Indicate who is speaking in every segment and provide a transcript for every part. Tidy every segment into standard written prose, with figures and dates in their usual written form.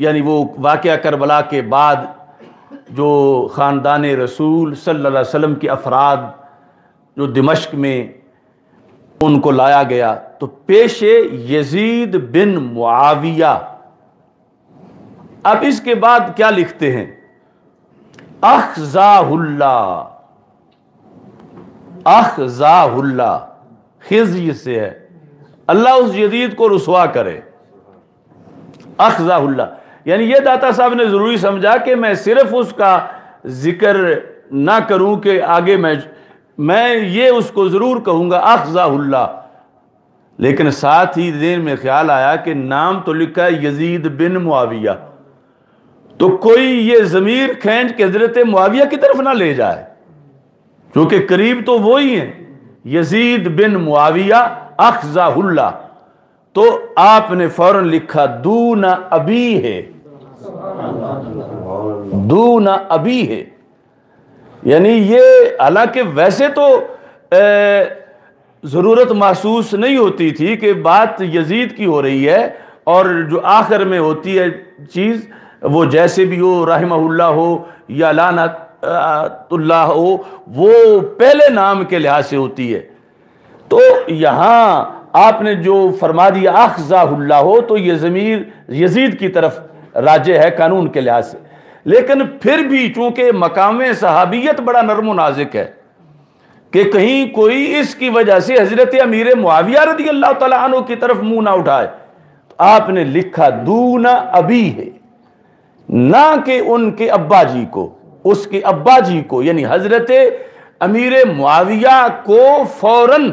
Speaker 1: یعنی وہ واقعہ کربلا کے بعد جو خاندان رسول صلی اللہ علیہ وسلم کے افراد جو دمشق میں ان کو لایا گیا، تو پیش یزید بن معاویہ. اب اس کے بعد کیا لکھتے ہیں؟ اخزاہ اللہ، اخزاہ اللہ، خزی سے ہے، اللہ اس یزید کو رسوا کرے. اخزاہ اللہ یعنی یہ داتا صاحب نے ضروری سمجھا کہ میں صرف اس کا ذکر نہ کروں کہ آگے میں یہ اس کو ضرور کہوں گا اخزاہ اللہ، لیکن ساتھ ہی ذہن میں خیال آیا کہ نام تو لکھا ہے یزید بن معاویہ، تو کوئی یہ ضمیر کھینچ کے حضرت معاویہ کی طرف نہ لے جائے، کیونکہ قریب تو وہی ہیں. یزید بن معاویہ اخزاہ اللہ، تو آپ نے فوراً لکھا دون ابی ہے، دون ابی ہے. یعنی یہ حالانکہ ویسے تو ضرورت محسوس نہیں ہوتی تھی کہ بات یزید کی ہو رہی ہے، اور جو آخر میں ہوتی ہے چیز وہ جیسے بھی ہو، رحمہ اللہ ہو یا لعنت اللہ ہو، وہ پہلے نام کے لحاظ سے ہوتی ہے. تو یہاں آپ نے جو فرما دیا اخزاہ اللہ ہو تو یہ ضمیر یزید کی طرف راجع ہے قانون کے لحاظ سے. لیکن پھر بھی چونکہ مقام صحابیت بڑا نرم و نازک ہے کہ کہیں کوئی اس کی وجہ سے حضرت امیر معاویہ رضی اللہ تعالیٰ عنہ کی طرف منہ نہ اٹھائے، تو آپ نے لکھا دون ابی ہے، نہ کہ ان کے ابا جی کو، اس کے ابا جی کو، یعنی حضرت امیر معاویہ کو فوراً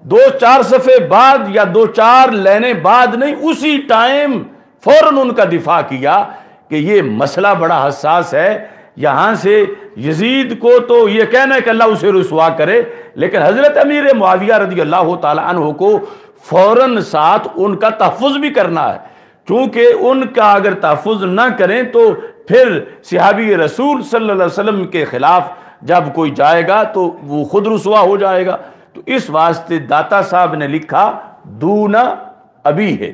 Speaker 1: 2-4 صفحے بعد یا 2-4 لینے بعد نہیں، اسی ٹائم فوراً ان کا دفاع کیا کہ یہ مسئلہ بڑا حساس ہے. یہاں سے یزید کو تو یہ کہنا ہے کہ اللہ اسے رسوا کرے، لیکن حضرت امیر معاویہ رضی اللہ تعالیٰ عنہ کو فوراً ساتھ ان کا تحفظ بھی کرنا ہے، چونکہ ان کا اگر تحفظ نہ کریں تو پھر صحابی رسول صلی اللہ علیہ وسلم کے خلاف جب کوئی جائے گا تو وہ خود رسوا ہو جائے گا. تو اس واسطے داتا صاحب نے لکھا دون ابی ہے.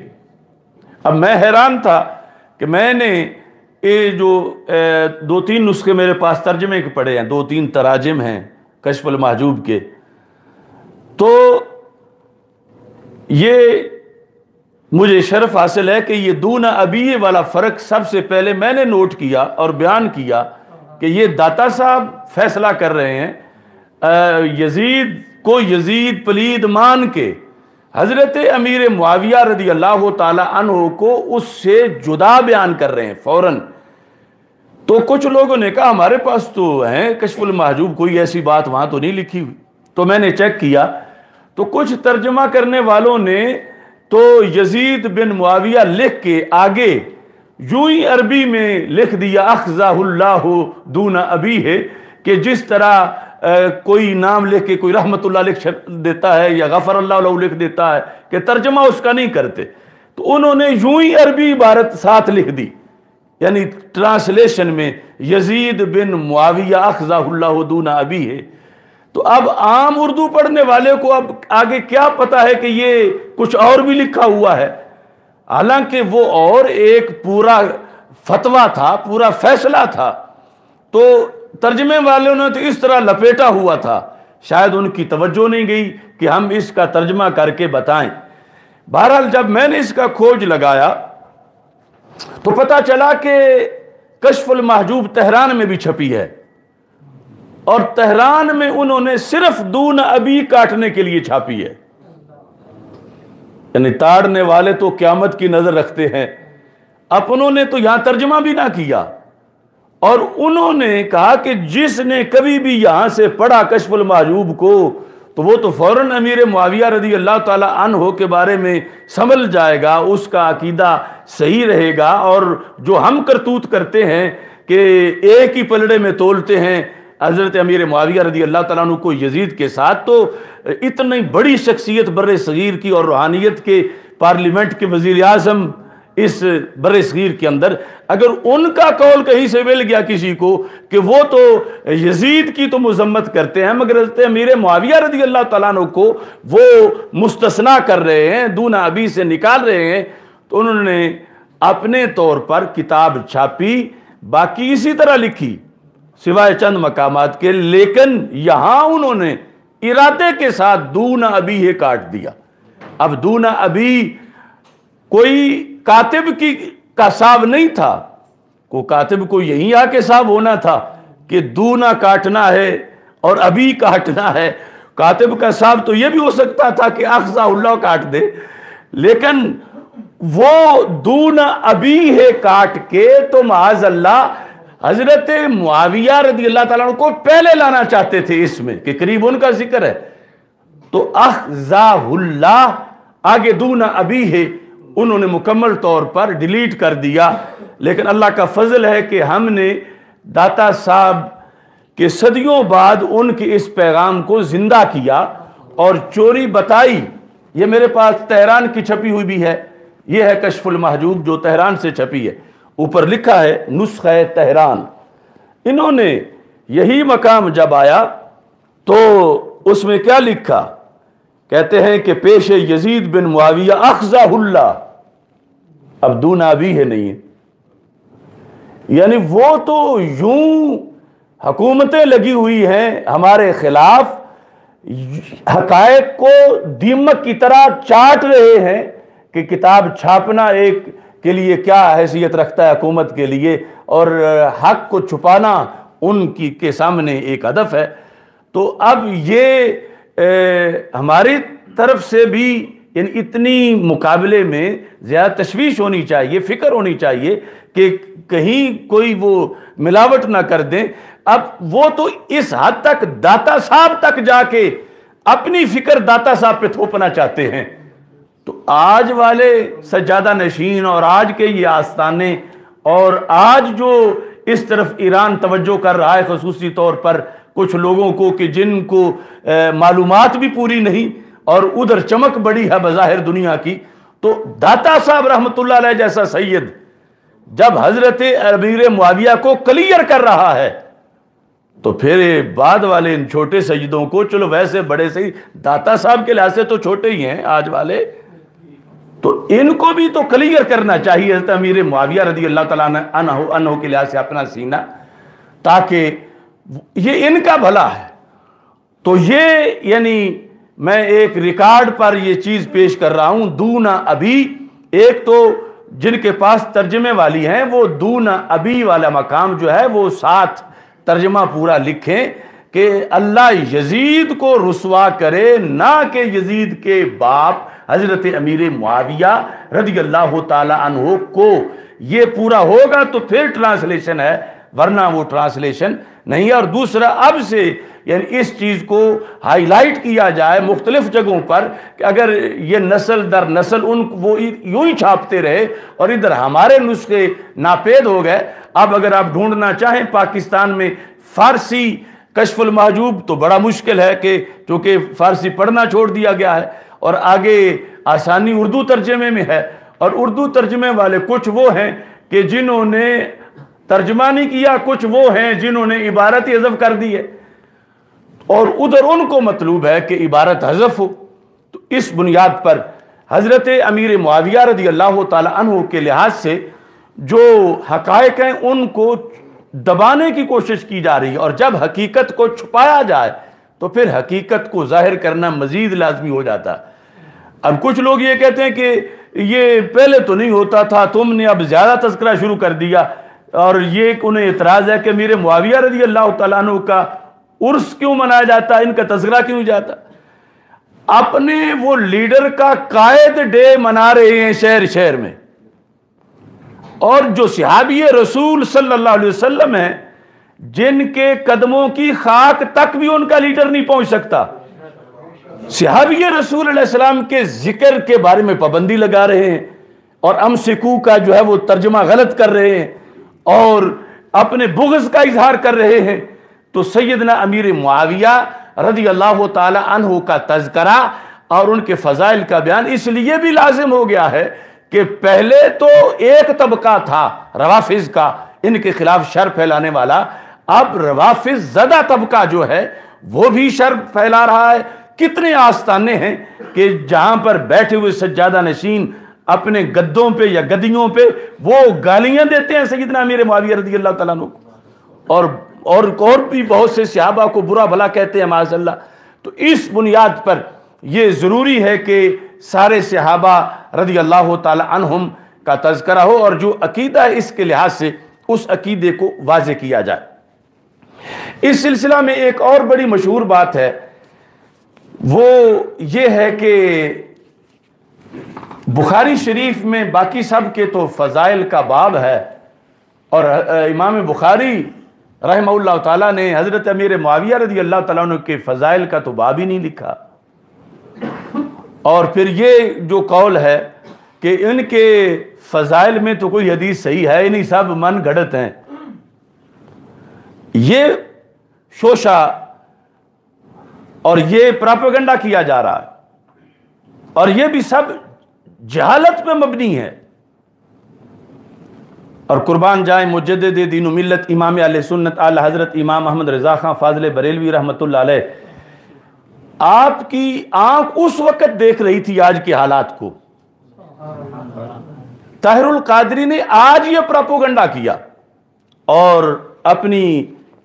Speaker 1: اب میں حیران تھا کہ میں نے یہ جو 2-3 نسخے میرے پاس ترجمے کے پڑے ہیں، 2-3 تراجم ہیں کشف المحجوب کے، تو یہ مجھے شرف حاصل ہے کہ یہ دون ابی والا فرق سب سے پہلے میں نے نوٹ کیا اور بیان کیا کہ یہ داتا صاحب فیصلہ کر رہے ہیں یزید کو یزید پلید مان کے حضرت امیر معاویہ رضی اللہ تعالی عنہ کو اس سے جدا بیان کر رہے ہیں فوراً. تو کچھ لوگوں نے کہا ہمارے پاس تو ہیں کشف المحجوب، کوئی ایسی بات وہاں تو نہیں لکھی ہوئی. تو میں نے چیک کیا تو کچھ ترجمہ کرنے والوں نے تو یزید بن معاویہ لکھ کے آگے یوں ہی عربی میں لکھ دیا اخزاہ اللہ دون ابی ہے، کہ جس طرح کوئی نام لکھ کے کوئی رحمت اللہ لکھ دیتا ہے یا غفر اللہ عنہ لکھ دیتا ہے، کہ ترجمہ اس کا نہیں کرتے. تو انہوں نے یوں ہی عربی عبارت ساتھ لکھ دی، یعنی ٹرانسلیشن میں یزید بن معاویہ اخزاہ اللہ دون ابی ہے. تو اب عام اردو پڑھنے والے کو اب آگے کیا پتا ہے کہ یہ کچھ اور بھی لکھا ہوا ہے، حالانکہ وہ اور ایک پورا فتویٰ تھا، پورا فیصلہ تھا. تو ترجمے والوں نے تو اس طرح لپیٹا ہوا تھا، شاید ان کی توجہ نہیں گئی کہ ہم اس کا ترجمہ کر کے بتائیں. بہرحال جب میں نے اس کا کھوج لگایا تو پتہ چلا کہ کشف المحجوب تہران میں بھی چھپی ہے، اور تہران میں انہوں نے صرف دون ابی کاٹنے کے لیے چھاپی ہے. یعنی تاڑنے والے تو قیامت کی نظر رکھتے ہیں. اب انہوں نے تو یہاں ترجمہ بھی نہ کیا، اور انہوں نے کہا کہ جس نے کبھی بھی یہاں سے پڑھا کشف المحجوب کو تو وہ تو فوراً امیر معاویہ رضی اللہ تعالی عنہ کے بارے میں سنبھل جائے گا، اس کا عقیدہ صحیح رہے گا. اور جو ہم کرتوت کرتے ہیں کہ ایک ہی پلڑے میں تولتے ہیں حضرت امیر معاویہ رضی اللہ تعالیٰ عنہ کو یزید کے ساتھ، تو اتنی بڑی شخصیت بر صغیر کی اور روحانیت کے پارلیمنٹ کے وزیر اعظم اس بر صغیر کے اندر، اگر ان کا قول کہیں سے مل گیا کسی کو کہ وہ تو یزید کی تو مذمت کرتے ہیں مگر حضرت امیر معاویہ رضی اللہ تعالیٰ عنہ کو وہ مستثنا کر رہے ہیں، دون ابی سے نکال رہے ہیں، تو انہوں نے اپنے طور پر کتاب چھاپی، باقی اسی طرح لکھی سوائے چند مقامات کے، لیکن یہاں انہوں نے ارادے کے ساتھ دون ابی ہے کاٹ دیا۔ اب دون ابی کوئی کاتب کا صاحب نہیں تھا، کو کاتب کو یہی آ کے صاحب ہونا تھا کہ دونا کاٹنا ہے اور ابھی کاٹنا ہے۔ کاتب کا صاحب تو یہ بھی ہو سکتا تھا کہ اخذہ اللہ کاٹ دے، لیکن وہ دونا ابھی ہے کاٹ کے تو معاذ اللہ حضرت معاویہ رضی اللہ تعالیٰ عنہ کو پہلے لانا چاہتے تھے اس میں کہ قریب ان کا ذکر ہے، تو اخذہ اللہ آگے دونا ابھی ہے انہوں نے مکمل طور پر ڈیلیٹ کر دیا۔ لیکن اللہ کا فضل ہے کہ ہم نے داتا صاحب کے صدیوں بعد ان کے اس پیغام کو زندہ کیا اور چوری بتائی۔ یہ میرے پاس تہران کی چھپی ہوئی بھی ہے، یہ ہے کشف المحجوب جو تہران سے چھپی ہے، اوپر لکھا ہے نسخہ تہران۔ انہوں نے یہی مقام جب آیا تو اس میں کیا لکھا، کہتے ہیں کہ پیش یزید بن معاویہ اخذہ اللہ، اب دونا ابھی ہے نہیں ہے، یعنی وہ تو یوں حکومتیں لگی ہوئی ہیں ہمارے خلاف، حقائق کو دیمک کی طرح چاٹ رہے ہیں کہ کتاب چھاپنا ایک کے لیے کیا حیثیت رکھتا ہے حکومت کے لیے، اور حق کو چھپانا ان کے سامنے ایک ہدف ہے۔ تو اب یہ ہماری طرف سے بھی یعنی اتنی مقابلے میں زیادہ تشویش ہونی چاہیے، فکر ہونی چاہیے کہ کہیں کوئی وہ ملاوٹ نہ کر دیں۔ اب وہ تو اس حد تک داتا صاحب تک جا کے اپنی فکر داتا صاحب پہ تھوپنا چاہتے ہیں، تو آج والے سجادہ نشین اور آج کے یہ آستانے اور آج جو اس طرف ایران توجہ کر رہا ہے خصوصی طور پر کچھ لوگوں کو کہ جن کو معلومات بھی پوری نہیں اور ادھر چمک بڑی ہے بظاہر دنیا کی، تو داتا صاحب رحمت اللہ علیہ جیسا سید جب حضرت امیر معاویہ کو کلیئر کر رہا ہے تو پھر بعد والے ان چھوٹے سیدوں کو، چلو ویسے بڑے سید داتا صاحب کے لحاظ سے تو چھوٹے ہی ہیں آج والے، تو ان کو بھی تو کلیئر کرنا چاہیے حضرت امیر معاویہ رضی اللہ تعالیٰ عنہ کے لحاظ سے اپنا سینہ، تاکہ یہ ان کا بھلا ہے۔ تو یہ یعنی میں ایک ریکارڈ پر یہ چیز پیش کر رہا ہوں، دونا ابھی، ایک تو جن کے پاس ترجمے والی ہیں وہ دونا ابھی والا مقام جو ہے وہ ساتھ ترجمہ پورا لکھیں کہ اللہ یزید کو رسوا کرے، نہ کہ یزید کے باپ حضرت امیر معاویہ رضی اللہ تعالی عنہ کو۔ یہ پورا ہوگا تو پھر ٹرانسلیشن ہے، ورنہ وہ ٹرانسلیشن نہیں ہے۔ اور دوسرا اب سے یعنی اس چیز کو ہائی لائٹ کیا جائے مختلف جگہوں پر کہ اگر یہ نسل در نسل وہ یوں ہی چھاپتے رہے اور ادھر ہمارے نسخے ناپید ہو گئے۔ اب اگر آپ ڈھونڈنا چاہیں پاکستان میں فارسی کشف المحجوب تو بڑا مشکل ہے کہ چونکہ فارسی پڑھنا چھوڑ دیا گیا ہے، اور آگے آسانی اردو ترجمے میں ہے، اور اردو ترجمے والے کچھ وہ ہیں کہ جنہوں نے ترجمہ نہیں کیا، کچھ وہ ہیں جنہوں نے عبارت ہی حذف کر دی ہے، اور ادھر ان کو مطلوب ہے کہ عبارت حذف ہو۔ تو اس بنیاد پر حضرت امیر معاویہ رضی اللہ تعالی عنہ کے لحاظ سے جو حقائق ہیں ان کو دبانے کی کوشش کی جا رہی ہے، اور جب حقیقت کو چھپایا جائے تو پھر حقیقت کو ظاہر کرنا مزید لازمی ہو جاتا ہے۔ اب کچھ لوگ یہ کہتے ہیں کہ یہ پہلے تو نہیں ہوتا تھا، تم نے اب زیادہ تذکرہ شروع کر دیا، اور یہ انہیں اعتراض ہے کہ امیر معاویہ رضی اللہ تعالیٰ عنہ کا عرس کیوں منایا جاتا ہے، ان کا تذکرہ کیوں جاتا؟ اپنے وہ لیڈر کا قائد ڈے منا رہے ہیں شہر شہر میں، اور جو صحابی رسول صلی اللہ علیہ وسلم ہیں جن کے قدموں کی خاک تک بھی ان کا لیڈر نہیں پہنچ سکتا، صحابی رسول علیہ السلام کے ذکر کے بارے میں پابندی لگا رہے ہیں، اور امسکو کا جو ہے وہ ترجمہ غلط کر رہے ہیں اور اپنے بغض کا اظہار کر رہے ہیں۔ تو سیدنا امیر معاویہ رضی اللہ تعالی عنہ کا تذکرہ اور ان کے فضائل کا بیان اس لیے بھی لازم ہو گیا ہے کہ پہلے تو ایک طبقہ تھا روافض کا، ان کے خلاف شر پھیلانے والا، اب روافض زدہ طبقہ جو ہے وہ بھی شر پھیلا رہا ہے۔ کتنے آستانے ہیں کہ جہاں پر بیٹھے ہوئے سجادہ نشین اپنے گدوں پہ یا گدیوں پہ وہ گالیاں دیتے ہیں سیدنا امیر معاویہ رضی اللہ تعالیٰ عنہ اور بھی بہت سے صحابہ کو برا بھلا کہتے ہیں معاذ اللہ. تو اس بنیاد پر یہ ضروری ہے کہ سارے صحابہ رضی اللہ تعالی عنہم کا تذکرہ ہو اور جو عقیدہ ہے اس کے لحاظ سے اس عقیدے کو واضح کیا جائے. اس سلسلہ میں ایک اور بڑی مشہور بات ہے، وہ یہ ہے کہ بخاری شریف میں باقی سب کے تو فضائل کا باب ہے، اور امام بخاری رحمہ اللہ تعالیٰ نے حضرت امیر معاویہ رضی اللہ تعالیٰ عنہ کے فضائل کا تو باب ہی نہیں لکھا. اور پھر یہ جو قول ہے کہ ان کے فضائل میں تو کوئی حدیث صحیح ہے نہیں، سب من گھڑت ہیں، یہ شوشہ اور یہ پراپیگنڈا کیا جا رہا ہے، اور یہ بھی سب جہالت پہ مبنی ہے. اور قربان جائیں مجدد دین و ملت امام اہل سنت اعلی حضرت امام احمد رضا خان فاضل بریلوی رحمۃ اللہ علیہ، آپ کی آنکھ اس وقت دیکھ رہی تھی آج کے حالات کو. طاہر القادری نے آج یہ پراپوگنڈا کیا، اور اپنی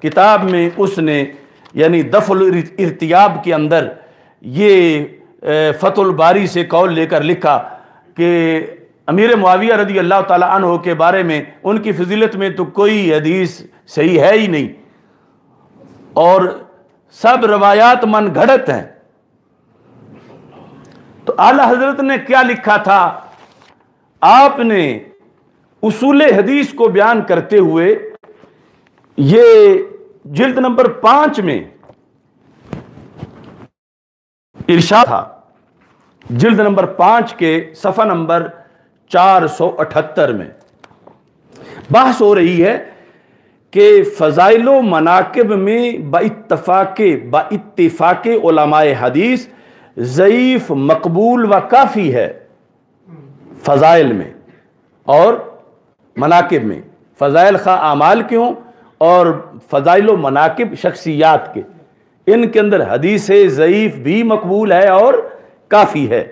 Speaker 1: کتاب میں اس نے یعنی دفع الارتیاب کے اندر یہ فتح الباری سے قول لے کر لکھا کہ امیر معاویہ رضی اللہ تعالیٰ عنہ کے بارے میں ان کی فضیلت میں تو کوئی حدیث صحیح ہے ہی نہیں، اور سب روایات من گھڑت ہیں. تو اعلی حضرت نے کیا لکھا تھا؟ آپ نے اصول حدیث کو بیان کرتے ہوئے یہ جلد نمبر 5 میں ارشاد تھا، جلد نمبر 5 کے صفحہ نمبر 478 میں بحث ہو رہی ہے کہ فضائل و مناقب میں باتفاق علماء حدیث ضعیف مقبول و کافی ہے. فضائل میں اور مناقب میں، فضائل خواہ اعمال کے ہوں اور فضائل و مناقب شخصیات کے، ان کے اندر حدیث ضعیف بھی مقبول ہے اور کافی ہے.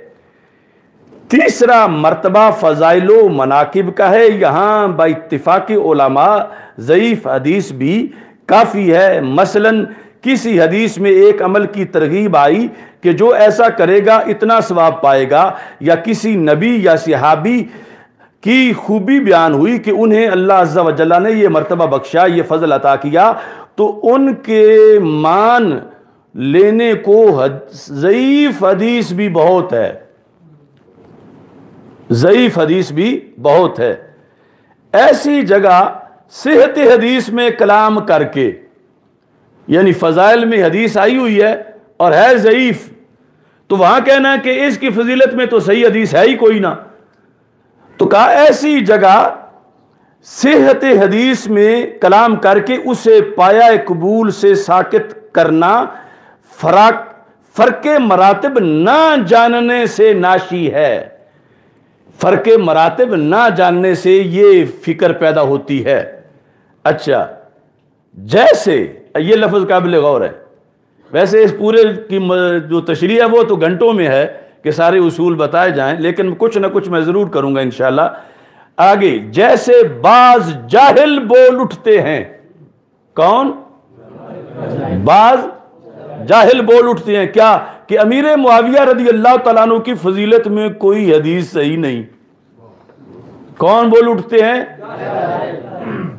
Speaker 1: تیسرا مرتبہ فضائل و مناقب کا ہے، یہاں با اتفاق علماء ضعیف حدیث بھی کافی ہے. مثلاً کسی حدیث میں ایک عمل کی ترغیب آئی کہ جو ایسا کرے گا اتنا ثواب پائے گا، یا کسی نبی یا صحابی کی خوبی بیان ہوئی کہ انہیں اللہ عز و جل نے یہ مرتبہ بخشا، یہ فضل عطا کیا، تو ان کے مان لینے کو ضعیف حدیث بھی بہت ہے، ضعیف حدیث بھی بہت ہے. ایسی جگہ صحت حدیث میں کلام کر کے، یعنی فضائل میں حدیث آئی ہوئی ہے اور ہے ضعیف، تو وہاں کہنا ہے کہ اس کی فضیلت میں تو صحیح حدیث ہے ہی کوئی نہ. تو کہا ایسی جگہ صحت حدیث میں کلام کر کے اسے پایہ قبول سے ساقط کرنا فرق مراتب نہ جاننے سے ناشی ہے. فرق مراتب نہ جاننے سے یہ فکر پیدا ہوتی ہے. اچھا، جیسے یہ لفظ قابل غور ہے، ویسے اس پورے کی جو تشریح ہے وہ تو گھنٹوں میں ہے کہ سارے اصول بتائے جائیں، لیکن کچھ نہ کچھ میں ضرور کروں گا انشاءاللہ. آگے، جیسے بعض جاہل بول اٹھتے ہیں. کون؟ بعض جاہل بول اٹھتے ہیں کیا؟ کہ امیر معاویہ رضی اللہ تعالیٰ عنہ کی فضیلت میں کوئی حدیث صحیح نہیں. کون بول اٹھتے ہیں؟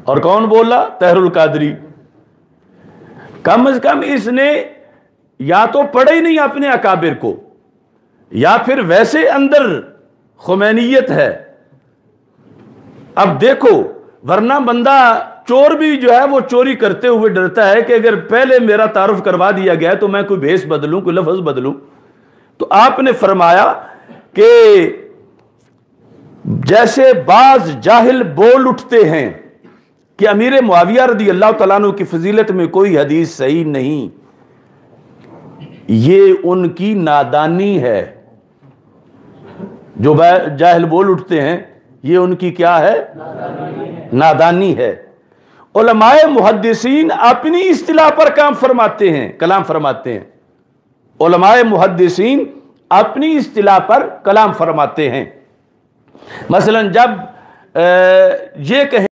Speaker 1: اور کون بولا؟ طاہر القادری. کم از کم اس نے یا تو پڑھا ہی نہیں اپنے اکابر کو، یا پھر ویسے اندر خمینیت ہے. اب دیکھو، ورنہ بندہ چور بھی جو ہے وہ چوری کرتے ہوئے ڈرتا ہے کہ اگر پہلے میرا تعارف کروا دیا گیا تو میں کوئی بھیس بدلوں، کوئی لفظ بدلوں. تو آپ نے فرمایا کہ جیسے بعض جاہل بول اٹھتے ہیں کہ امیر معاویہ رضی اللہ تعالیٰ عنہ کی فضیلت میں کوئی حدیث صحیح نہیں، یہ ان کی نادانی ہے. جو جاہل بول اٹھتے ہیں یہ ان کی کیا ہے؟ نادانی ہے. علماء محدثین اپنی اصطلاح پر کلام فرماتے ہیں. علماء محدثین اپنی اصطلاح پر کلام فرماتے ہیں. مثلا جب یہ کہیں